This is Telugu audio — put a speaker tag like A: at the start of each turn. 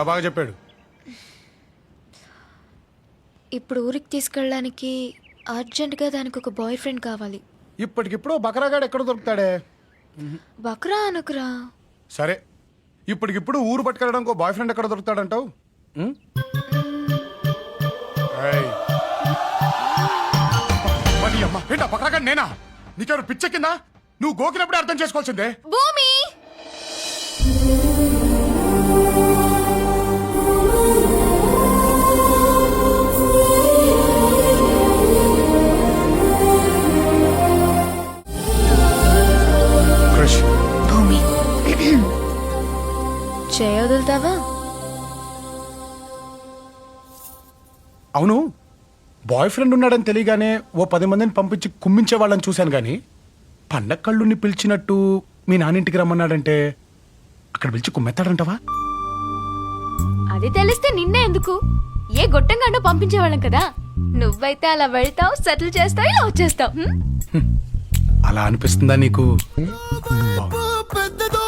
A: ఇంకా బాగా చెప్పాడు.
B: ఇప్పుడు ఊరికి తీసుకెళ్ళడానికి అర్జెంటుగా దానికి ఒక బాయ్ ఫ్రెండ్ కావాలి.
A: ఇప్పటికిప్పుడు బకరాగాడు ఎక్కడ దొరుకుతాడే?
B: బక్రా అనుకురా.
A: సరే, ఇప్పటికిప్పుడు ఊరు పట్టుకెళ్ళడానికి ఒక బాయ్ ఫ్రెండ్ ఎక్కడ దొరుకుతాడంటావు? మరి అమ్మ ఏంటా బకరాగాడు నేనా? నీకెవరు పిచ్చెక్కిందా? నువ్వు గోకినప్పుడే అర్థం చేసుకోవాల్సిందే.
B: భూమి
A: క్రష్
B: భూమి చేయొదులుతావా?
A: అవును, బాయ్ ఫ్రెండ్ ఉన్నాడని తెలియగానే ఓ 10 మందిని పంపించి కుమ్మించే వాళ్ళని చూశాను గాని పండగ కళ్ళుని పిలిచినట్టు మీ నాన్నింటికి రమ్మన్నాడంటే అక్కడ పిలిచి కుమ్మెత్తాడంటావా?
B: అది తెలిస్తే నిన్నే ఎందుకు, ఏ గొట్టంగానో పంపించేవాళ్ళం కదా. నువ్వైతే అలా వెళ్తావు, సెటిల్ చేస్తావు, ఇలా వచ్చేస్తావు.
A: అలా అనిపిస్తుందా నీకు?
C: పెద్దదో